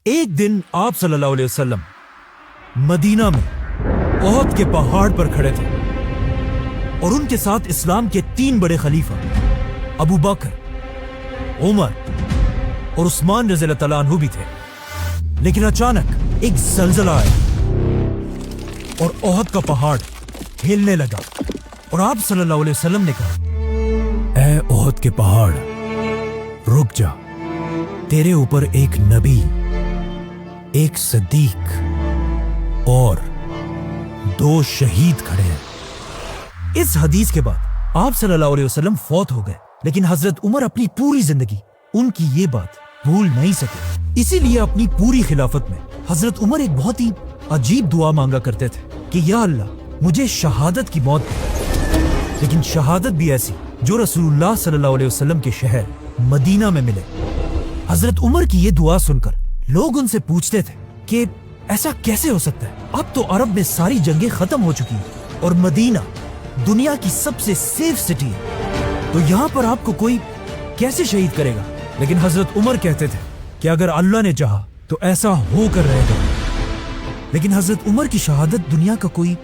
ایک دن آپ صلی اللہ علیہ وسلم مدینہ میں احد کے پہاڑ پر کھڑے تھے اور ان کے ساتھ اسلام کے 3 بڑے خلیفہ ابو بکر، عمر اور عثمان رضی اللہ تعالیٰ عنہ بھی تھے۔ لیکن اچانک ایک زلزلہ آیا اور احد کا پہاڑ ہلنے لگا اور آپ صلی اللہ علیہ وسلم نے کہا، اے احد کے پہاڑ رک جا، تیرے اوپر ایک نبی، ایک صدیق اور 2 شہید کھڑے ہیں۔ اس حدیث کے بعد آپ صلی اللہ علیہ وسلم فوت ہو گئے، لیکن حضرت عمر اپنی پوری زندگی ان کی یہ بات بھول نہیں سکے۔ اسی لیے اپنی پوری خلافت میں حضرت عمر ایک بہت ہی عجیب دعا مانگا کرتے تھے کہ یا اللہ مجھے شہادت کی موت دے، لیکن شہادت بھی ایسی جو رسول اللہ صلی اللہ علیہ وسلم کے شہر مدینہ میں ملے۔ حضرت عمر کی یہ دعا سن کر لوگ ان سے پوچھتے تھے کہ ایسا کیسے ہو سکتا ہے؟ اب تو عرب میں ساری جنگیں ختم ہو چکی ہیں اور مدینہ دنیا کی سب سے سیف سٹی ہے، تو یہاں پر آپ کو کوئی کیسے شہید کرے گا؟ لیکن حضرت عمر کہتے تھے کہ اگر اللہ نے چاہا تو ایسا ہو کر رہے گا۔ لیکن حضرت عمر کی شہادت دنیا کا کوئی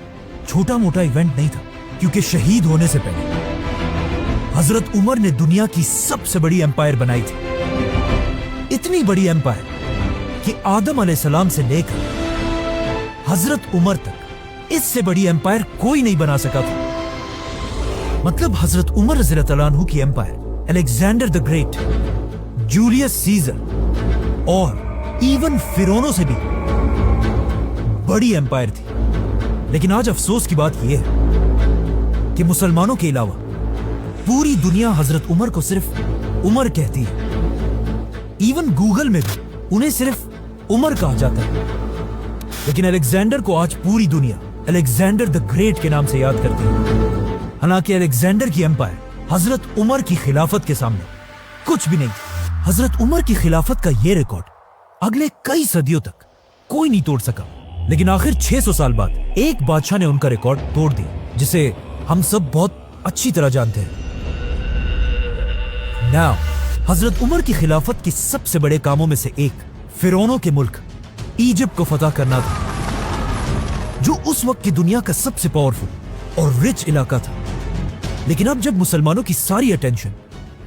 چھوٹا موٹا ایونٹ نہیں تھا، کیونکہ شہید ہونے سے پہلے حضرت عمر نے دنیا کی سب سے بڑی ایمپائر بنائی تھی۔ اتنی بڑی ایمپائر کہ آدم علیہ السلام سے لے کر حضرت عمر تک اس سے بڑی ایمپائر کوئی نہیں بنا سکا تھا۔ مطلب حضرت عمر رضی اللہ تعالیٰ عنہ کی empire Alexander the great, Julius Caesar اور ایون فرعونوں سے بھی بڑی ایمپائر تھی۔ لیکن آج افسوس کی بات یہ ہے کہ مسلمانوں کے علاوہ پوری دنیا حضرت عمر کو صرف عمر کہتی ہے۔ ایون گوگل میں بھی انہیں صرف عمر کہا جاتا ہے، لیکن الیگزینڈر کو آج پوری دنیا الیگزینڈر دی گریٹ کے نام سے یاد کرتی ہے۔ حالانکہ الیگزینڈر کی ایمپائر حضرت عمر کی خلافت کے سامنے کچھ بھی نہیں تھی۔ حضرت عمر کی خلافت کا یہ ریکارڈ اگلے کئی صدیوں تک کوئی نہیں توڑ سکا، لیکن آخر 600 سال بعد ایک بادشاہ نے ان کا ریکارڈ توڑ دیا، جسے ہم سب بہت اچھی طرح جانتے ہیں۔ ناؤ حضرت عمر کی خلافت کے سب سے بڑے کاموں میں سے ایک فرعونوں کے ملک ایجپٹ کو فتح کرنا تھا، جو اس وقت کی دنیا کا سب سے پاورفل اور رچ علاقہ تھا۔ لیکن اب جب مسلمانوں کی ساری اٹینشن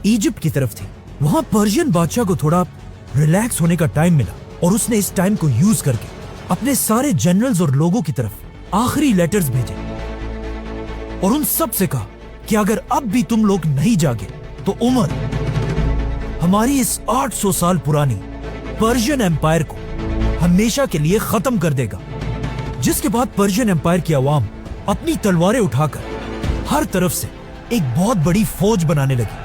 ایجپٹ کی طرف تھی، وہاں پرشین بادشاہ کو تھوڑا ریلیکس ہونے کا ٹائم ملا، اور اس نے اس ٹائم کو یوز کر کے اپنے سارے جنرلز اور لوگوں کی طرف آخری لیٹرز بھیجے اور ان سب سے کہا کہ اگر اب بھی تم لوگ نہیں جاگے تو عمر ہماری اس 800 سال پرانی پرشین ایمپائر کو ہمیشہ کے لیے ختم کر دے گا۔ جس کے بعد پرشین ایمپائر کی عوام اپنی تلواریں اٹھا کر ہر طرف سے ایک بہت بڑی فوج بنانے لگی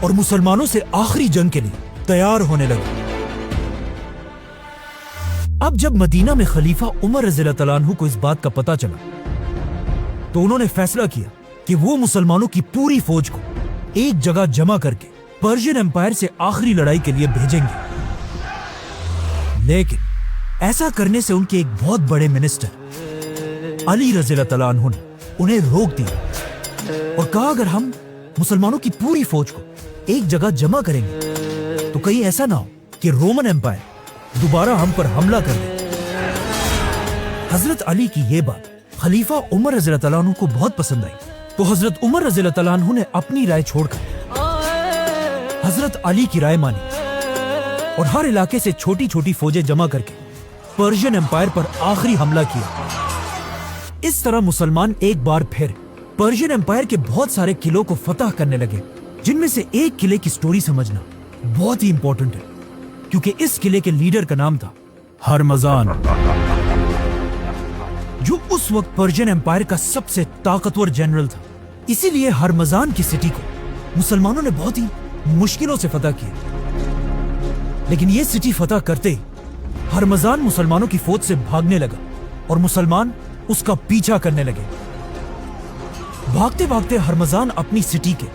اور مسلمانوں سے آخری جنگ کے لیے تیار ہونے لگی۔ اب جب مدینہ میں خلیفہ عمر رضی اللہ تعالیٰ عنہ کو اس بات کا پتہ چلا تو انہوں نے فیصلہ کیا کہ وہ مسلمانوں کی پوری فوج کو ایک جگہ جمع کر کے پرشین ایمپائر سے آخری لڑائی کے لیے بھیجیں گے۔ لیکن ایسا کرنے سے ان کے ایک بہت بڑے منسٹر علی رضی اللہ تعالیٰ عنہ نے انہیں روک دیا اور کہا اگر ہم مسلمانوں کی پوری فوج کو ایک جگہ جمع کریں گے تو کہیں ایسا نہ ہو کہ رومن ایمپائر دوبارہ ہم پر حملہ کر دے۔ حضرت علی کی یہ بات خلیفہ عمر رضی اللہ تعالیٰ عنہ کو بہت پسند آئی، تو حضرت عمر رضی اللہ تعالیٰ عنہ نے اپنی رائے چھوڑ کر حضرت علی کی رائے مانی اور ہر علاقے سے چھوٹی چھوٹی فوجیں جمع کر کے پرشین ایمپائر پر آخری حملہ کیا۔ اس طرح مسلمان ایک بار پھر پرشین ایمپائر کے بہت سارے قلعوں کو فتح کرنے لگے، جن میں سے ایک قلعے کی سٹوری سمجھنا بہت ہی امپورٹنٹ ہے، کیونکہ اس قلعے کے لیڈر کا نام تھا ہرمزان، جو اس وقت پرشین ایمپائر کا سب سے طاقتور جنرل تھا۔ اسی لیے ہرمزان کی سٹی کو مسلمانوں نے بہت ہی مشکلوں سے فتح کیا، لیکن یہ سٹی فتح کرتے ہرمزان مسلمانوں کی فوج سے بھاگنے لگا اور مسلمان اس کا پیچھا کرنے لگے۔ بھاگتے بھاگتے ہرمزان اپنی سٹی کے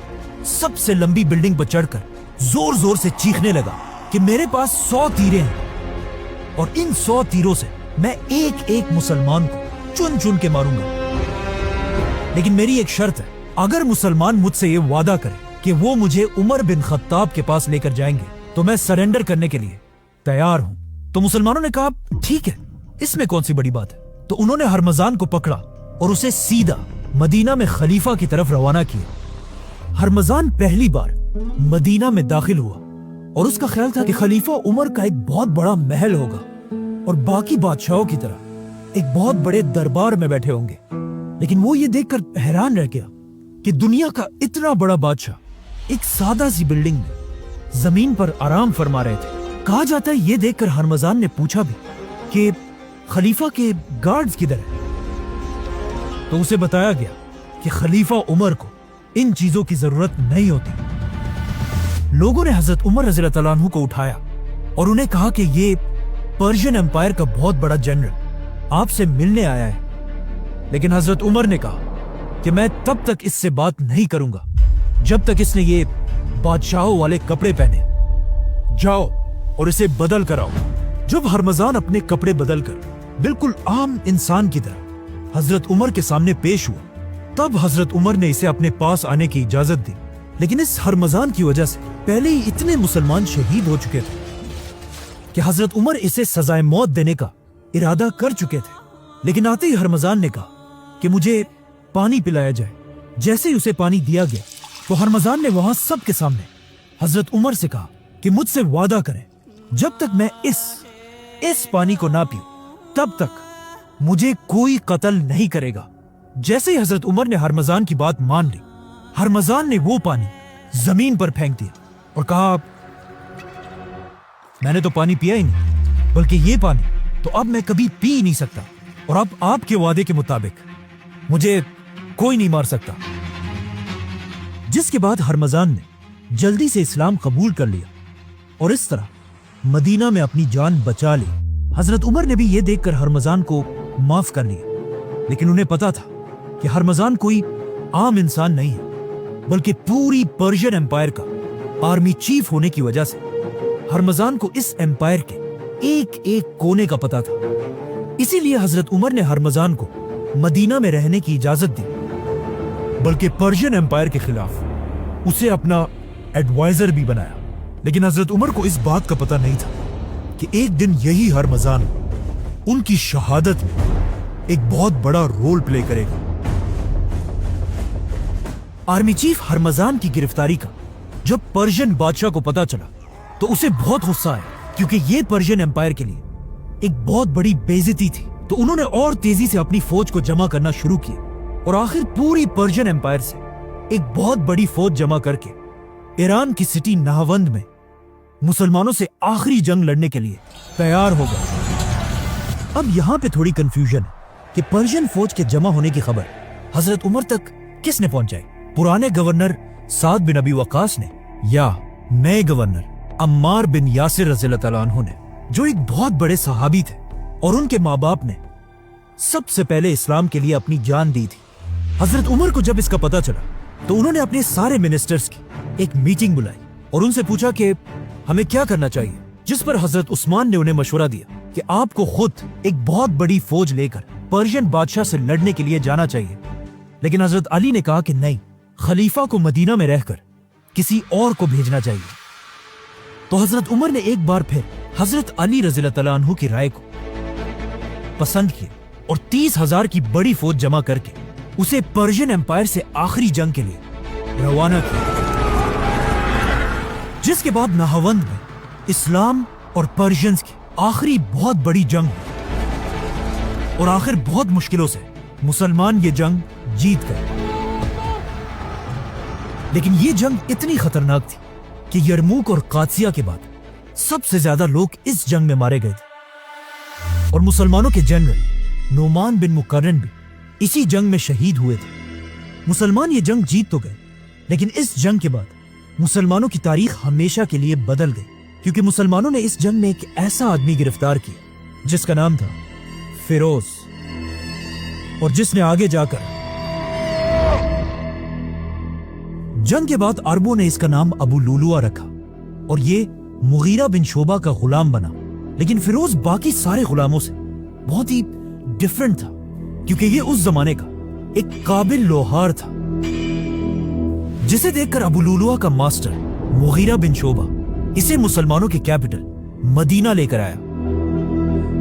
سب سے لمبی بلڈنگ پر چڑھ کر زور زور سے چیخنے لگا کہ میرے پاس 100 تیریں ہیں اور ان 100 تیروں سے میں ایک ایک مسلمان کو چن چن کے ماروں گا، لیکن میری ایک شرط ہے، اگر مسلمان مجھ سے یہ وعدہ کرے کہ وہ مجھے عمر بن خطاب کے پاس لے کر جائیں گے تو میں سرنڈر کرنے کے لیے تیار ہوں۔ تو مسلمانوں نے کہا ٹھیک ہے، اس میں کون سی بڑی بات ہے۔ تو انہوں نے ہرمزان کو پکڑا اور اسے سیدھا مدینہ میں خلیفہ کی طرف روانہ کیا۔ ہرمزان پہلی بار مدینہ میں داخل ہوا اور اس کا خیال تھا کہ خلیفہ عمر کا ایک بہت بڑا محل ہوگا اور باقی بادشاہوں کی طرح ایک بہت بڑے دربار میں بیٹھے ہوں گے، لیکن وہ یہ دیکھ کر حیران رہ گیا کہ دنیا کا اتنا بڑا بادشاہ ایک سادہ سی بلڈنگ میں زمین پر آرام فرما رہے تھے۔ کہا جاتا ہے یہ دیکھ کر ہرمزان نے پوچھا بھی کہ خلیفہ کے گارڈز کدھر ہیں؟ تو اسے بتایا گیا کہ خلیفہ عمر کو ان چیزوں کی ضرورت نہیں ہوتی۔ لوگوں نے حضرت عمر رضی اللہ تعالیٰ عنہ کو اٹھایا اور انہیں کہا کہ یہ پرشین امپائر کا بہت بڑا جنرل آپ سے ملنے آیا ہے، لیکن حضرت عمر نے کہا کہ میں تب تک اس سے بات نہیں کروں گا جب تک اس نے یہ بادشاہوں والے کپڑے پہنے۔ جاؤ اور اسے بدل کر آؤ۔ جب ہرمزان اپنے کپڑے بدل کر بالکل عام انسان کی طرح حضرت عمر کے سامنے پیش ہوا، تب حضرت عمر نے اسے اپنے پاس آنے کی اجازت دی، لیکن اس ہرمزان کی وجہ سے پہلے ہی اتنے مسلمان شہید ہو چکے تھے کہ حضرت عمر اسے سزائے موت دینے کا ارادہ کر چکے تھے۔ لیکن آتے ہی ہرمزان نے کہا کہ مجھے پانی پلایا جائے۔ جیسے ہی اسے پانی دیا گیا تو ہرمزان نے وہاں سب کے سامنے حضرت عمر سے کہا کہ مجھ سے وعدہ کریں جب تک میں اس پانی کو نہ پیوں تب تک مجھے کوئی قتل نہیں کرے گا۔ جیسے ہی حضرت عمر نے ہرمزان کی بات مان لی، ہرمزان نے وہ پانی زمین پر پھینک دیا اور کہا میں نے تو پانی پیا ہی نہیں، بلکہ یہ پانی تو اب میں کبھی پی ہی نہیں سکتا، اور اب آپ کے وعدے کے مطابق مجھے کوئی نہیں مار سکتا۔ جس کے بعد ہرمزان نے جلدی سے اسلام قبول کر لیا اور اس طرح مدینہ میں اپنی جان بچا لی۔ حضرت عمر نے بھی یہ دیکھ کر ہرمزان کو معاف کر لیا، لیکن انہیں پتا تھا کہ ہرمزان کوئی عام انسان نہیں ہے، بلکہ پوری پرشین امپائر کا آرمی چیف ہونے کی وجہ سے ہرمزان کو اس امپائر کے ایک ایک کونے کا پتا تھا۔ اسی لیے حضرت عمر نے ہرمزان کو مدینہ میں رہنے کی اجازت دی، بلکہ پرشین امپائر کے خلاف اسے اپنا ایڈوائزر بھی بنایا۔ لیکن حضرت عمر کو اس بات کا پتہ نہیں تھا کہ ایک دن یہی ہرمزان ان کی شہادت میں ایک بہت بڑا رول پلے کرے گا۔ آرمی چیف ہرمزان کی گرفتاری کا جب پرشین بادشاہ کو پتا چلا تو اسے بہت غصہ آیا، کیونکہ یہ پرشین امپائر کے لیے ایک بہت بڑی بے عزتی تھی۔ تو انہوں نے اور تیزی سے اپنی فوج کو جمع کرنا شروع کیا اور آخر پوری پرشین امپائر سے ایک بہت بڑی فوج جمع کر کے ایران کی سٹی نہاوند میں مسلمانوں سے آخری جنگ لڑنے کے لیے تیار ہو گئے۔ اب یہاں پہ تھوڑی کنفیوژن ہے کہ پرشین فوج کے جمع ہونے کی خبر حضرت عمر تک کس نے پہنچائی؟ پرانے گورنر سعد بن ابی وقاص نے یا نئے گورنر عمار بن یاسر رضی اللہ تعالیٰ عنہ نے، جو ایک بہت بڑے صحابی تھے اور ان کے ماں باپ نے سب سے پہلے اسلام کے لیے اپنی جان دی تھی۔ حضرت عمر کو جب اس کا پتا چلا تو انہوں نے اپنے سارے منسٹرز کی ایک میٹنگ بلائی اور ان سے پوچھا کہ ہمیں کیا کرنا چاہیے، جس پر حضرت عثمان نے انہیں مشورہ دیا کہ آپ کو خود ایک بہت بڑی فوج لے کر پرشین بادشاہ سے لڑنے کے لیے جانا چاہیے۔ لیکن حضرت علی نے کہا کہ نہیں، خلیفہ کو مدینہ میں رہ کر کسی اور کو بھیجنا چاہیے۔ تو حضرت عمر نے ایک بار پھر حضرت علی رضی اللہ تعالیٰ عنہ کی رائے کو پسند کیا اور 30,000 کی بڑی فوج جمع کر کے اسے پرشین امپائر سے آخری جنگ کے لیے روانہ کیا، جس کے بعد نہاوند میں اسلام اور پرشینز کی آخری بہت بڑی جنگ ہوئی اور آخر بہت مشکلوں سے مسلمان یہ جنگ جیت گئے۔ لیکن یہ جنگ اتنی خطرناک تھی کہ یرموک اور قادسیہ کے بعد سب سے زیادہ لوگ اس جنگ میں مارے گئے تھے اور مسلمانوں کے جنرل نعمان بن مقرن بھی اسی جنگ میں شہید ہوئے تھے۔ مسلمان یہ جنگ جیت تو گئے، لیکن اس جنگ کے بعد مسلمانوں کی تاریخ ہمیشہ کے لیے بدل گئی، کیونکہ مسلمانوں نے اس جنگ میں ایک ایسا آدمی گرفتار کیا جس کا نام تھا فیروز، اور جس نے آگے جا کر جنگ کے بعد عربوں نے اس کا نام ابو لولوا رکھا اور یہ مغیرہ بن شعبہ کا غلام بنا۔ لیکن فیروز باقی سارے غلاموں سے بہت ہی ڈیفرنٹ تھا، کیونکہ یہ اس زمانے کا ایک قابل لوہار تھا، جسے دیکھ کر ابو لولوا کا ماسٹر مغیرہ بن شعبہ اسے مسلمانوں کے کیپٹل مدینہ لے کر آیا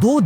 2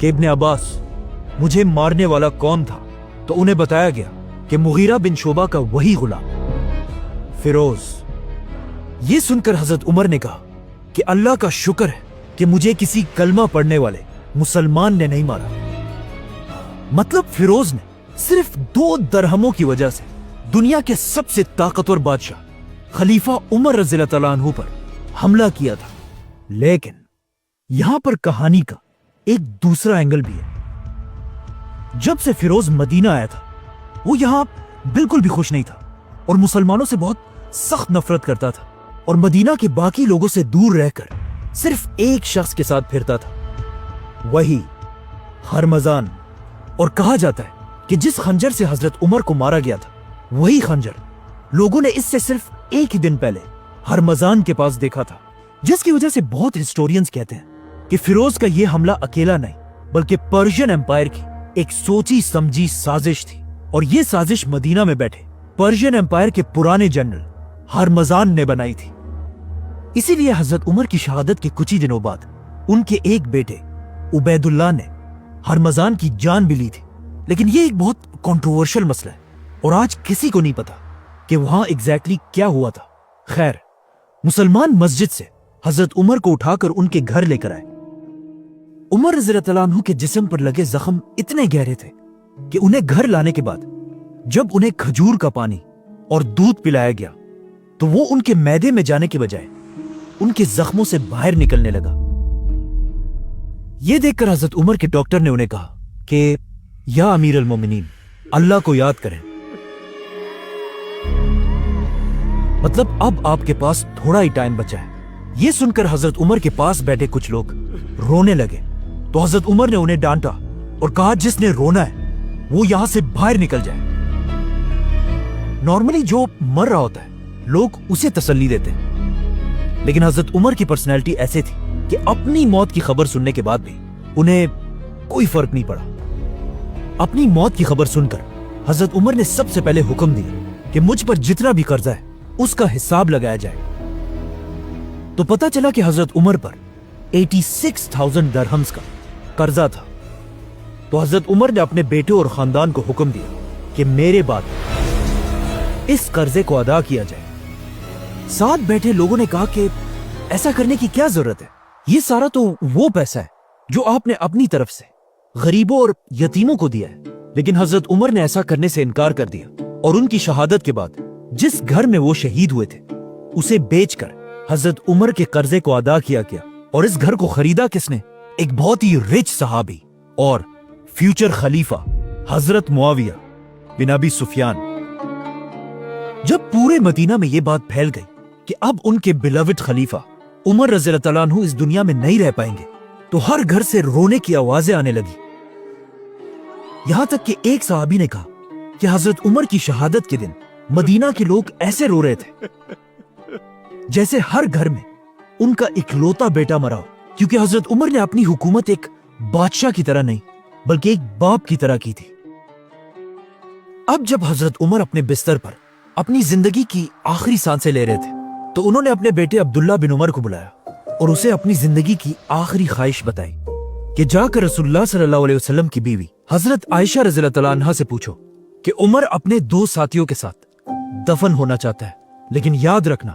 کہ ابن عباس مجھے مارنے والا کون تھا تو انہیں بتایا گیا کہ مغیرہ بن شعبہ کا وہی غلام فیروز۔ یہ سن کر حضرت عمر نے کہا کہ اللہ کا شکر ہے کہ مجھے کسی کلمہ پڑھنے والے مسلمان نے نہیں مارا۔ مطلب فیروز نے صرف 2 درہموں کی وجہ سے دنیا کے سب سے طاقتور بادشاہ خلیفہ عمر رضی اللہ تعالیٰ عنہ پر حملہ کیا تھا۔ لیکن یہاں پر کہانی کا ایک دوسرا اینگل بھی ہے۔ جب سے فیروز مدینہ آیا تھا وہ یہاں بالکل بھی خوش نہیں تھا اور مسلمانوں سے بہت سخت نفرت کرتا تھا، اور مدینہ کے باقی لوگوں سے دور رہ کر صرف ایک شخص کے ساتھ پھرتا تھا، وہی ہرمزان۔ اور کہا جاتا ہے کہ جس خنجر سے حضرت عمر کو مارا گیا تھا وہی خنجر لوگوں نے اس سے صرف ایک ہی دن پہلے ہرمزان کے پاس دیکھا تھا، جس کی وجہ سے بہت ہسٹورینز کہتے ہیں کہ فیروز کا یہ حملہ اکیلا نہیں بلکہ پرشین امپائر کی ایک سوچی سمجھی سازش تھی، اور یہ سازش مدینہ میں بیٹھے پرشین امپائر کے پرانے جنرل ہرمزان نے بنائی تھی۔ اسی لیے حضرت عمر کی شہادت کے کچھ ہی دنوں بعد ان کے ایک بیٹے عبید اللہ نے ہرمزان کی جان بھی لی تھی۔ لیکن یہ ایک بہت کنٹروورشل مسئلہ ہے اور آج کسی کو نہیں پتا کہ وہاں ایگزیکٹلی کیا ہوا تھا۔ خیر، مسلمان مسجد سے حضرت عمر کو اٹھا کر ان کے گھر لے کر آئے۔ عمر رضی اللہ عنہ کے جسم پر لگے زخم اتنے گہرے تھے کہ انہیں گھر لانے کے بعد جب انہیں کھجور کا پانی اور دودھ پلایا گیا تو وہ ان کے معدے میں جانے کے بجائے ان کے زخموں سے باہر نکلنے لگا۔ یہ دیکھ کر حضرت عمر کے ڈاکٹر نے انہیں کہا کہ یا امیر المومنین، اللہ کو یاد کریں۔ مطلب اب آپ کے پاس تھوڑا ہی ٹائم بچا ہے۔ یہ سن کر حضرت عمر کے پاس بیٹھے کچھ لوگ رونے لگے تو حضرت عمر نے انہیں ڈانٹا اور کہا جس نے رونا ہے وہ یہاں سے باہر نکل جائے۔ نارملی جو مر رہا ہوتا ہے لوگ اسے تسلی دیتے ہیں، لیکن حضرت عمر کی پرسنالٹی ایسے تھی کہ اپنی موت کی خبر سننے کے بعد بھی انہیں کوئی فرق نہیں پڑا۔ اپنی موت کی خبر سن کر حضرت عمر نے سب سے پہلے حکم دیا کہ مجھ پر جتنا بھی قرضہ ہے اس کا حساب لگایا جائے۔ تو پتا چلا کہ حضرت عمر پر 86,000 درہمز کا قرضہ تھا۔ تو حضرت عمر نے اپنے بیٹے اور خاندان کو حکم دیا کہ میرے بعد اس قرضے کو ادا کیا جائے۔ ساتھ بیٹھے لوگوں نے کہا کہ ایسا کرنے کی کیا ضرورت ہے، یہ سارا تو وہ پیسہ ہے جو آپ نے اپنی طرف سے غریبوں اور یتیموں کو دیا ہے۔ لیکن حضرت عمر نے ایسا کرنے سے انکار کر دیا اور ان کی شہادت کے بعد جس گھر میں وہ شہید ہوئے تھے اسے بیچ کر حضرت عمر کے قرضے کو ادا کیا گیا۔ اور اس گھر کو خریدا کس نے؟ ایک بہت ہی رچ صحابی اور فیوچر خلیفہ حضرت معاویہ بن ابی سفیان۔ جب پورے مدینہ میں یہ بات پھیل گئی کہ اب ان کے بیلوڈ خلیفہ عمر رضی اللہ عنہ اس دنیا میں نہیں رہ پائیں گے تو ہر گھر سے رونے کی آوازیں آنے لگی۔ یہاں تک کہ ایک صحابی نے کہا کہ حضرت عمر کی شہادت کے دن مدینہ کے لوگ ایسے رو رہے تھے جیسے ہر گھر میں ان کا اکلوتا بیٹا مرا ہو، کیونکہ حضرت عمر نے اپنی حکومت ایک بادشاہ کی طرح نہیں بلکہ ایک باپ کی طرح کی تھی۔ اب جب حضرت عمر اپنے بستر پر اپنی زندگی کی آخری سانسیں لے رہے تھے تو انہوں نے اپنے بیٹے عبداللہ بن عمر کو بلایا اور اسے اپنی زندگی کی آخری خواہش بتائی کہ جا کر رسول اللہ صلی اللہ علیہ وسلم کی بیوی حضرت عائشہ رضی اللہ عنہا سے پوچھو کہ عمر اپنے 2 ساتھیوں کے ساتھ دفن ہونا چاہتا ہے، لیکن یاد رکھنا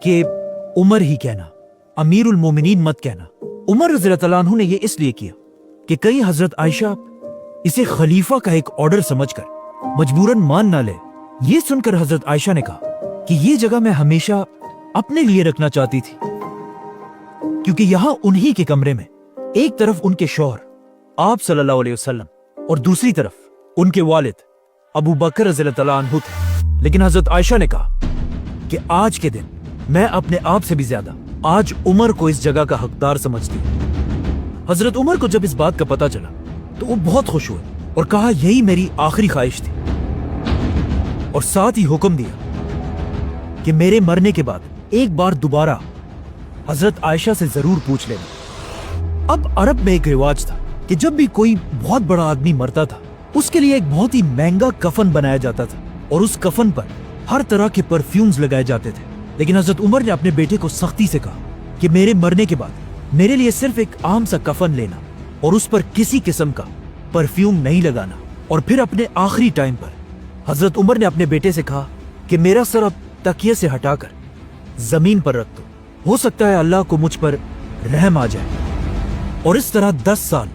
کہ عمر ہی کہنا، امیر المومنین مت کہنا۔ عمر رضی اللہ عنہ نے یہ اس لیے کیا کہ کہیں حضرت عائشہ اسے خلیفہ کا ایک آرڈر سمجھ کر مجبوراً مان نہ لے۔ یہ سن کر حضرت عائشہ نے کہا کہ یہ جگہ میں ہمیشہ اپنے لیے رکھنا چاہتی تھی، کیونکہ یہاں انہی کے کمرے میں ایک طرف ان کے شوہر آپ صلی اللہ علیہ وسلم اور دوسری طرف ان کے والد ابو بکر رضی اللہ عنہ تھے۔ لیکن حضرت عائشہ نے کہا کہ آج کے دن میں اپنے آپ سے بھی زیادہ آج عمر کو اس جگہ کا حقدار سمجھتی ہوں۔ حضرت عمر کو جب اس بات کا پتا چلا تو وہ بہت خوش ہوئے اور کہا یہی میری آخری خواہش تھی، اور ساتھ ہی حکم دیا کہ میرے مرنے کے بعد ایک بار دوبارہ حضرت عائشہ سے ضرور پوچھ لینا۔ اب عرب میں ایک رواج تھا کہ جب بھی کوئی بہت بڑا آدمی مرتا تھا اس کے لیے ایک بہت ہی مہنگا کفن بنایا جاتا تھا اور اس کفن پر ہر طرح کے پرفیومز لگائے جاتے تھے۔ لیکن حضرت عمر نے اپنے بیٹے کو سختی سے کہا کہ میرے مرنے کے بعد میرے لیے صرف ایک عام سا کفن لینا اور اس پر کسی قسم کا پرفیوم نہیں لگانا. اور پھر اپنے آخری ٹائم پر حضرت عمر نے اپنے بیٹے سے کہا کہ میرا سر اب تکیے سے ہٹا کر زمین پر رکھ دو, ہو سکتا ہے اللہ کو مجھ پر رحم آ جائے. اور اس طرح 10 سال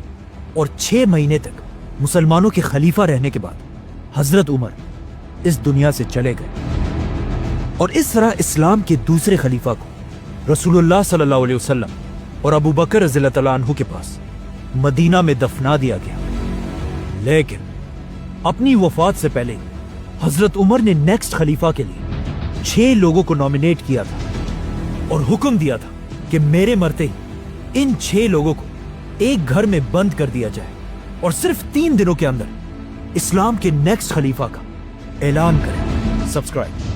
اور 6 مہینے تک مسلمانوں کے خلیفہ رہنے کے بعد حضرت عمر اس دنیا سے چلے گئے. اور اس طرح اسلام کے دوسرے خلیفہ کو رسول اللہ صلی اللہ علیہ وسلم اور ابو بکر رضی اللہ تعالیٰ عنہ کے پاس مدینہ میں دفنا دیا گیا. لیکن اپنی وفات سے پہلے حضرت عمر نے نیکسٹ خلیفہ کے لیے 6 لوگوں کو نامینیٹ کیا تھا اور حکم دیا تھا کہ میرے مرتے ہی ان 6 لوگوں کو ایک گھر میں بند کر دیا جائے اور صرف 3 دنوں کے اندر اسلام کے نیکسٹ خلیفہ کا اعلان کریں. سبسکرائب.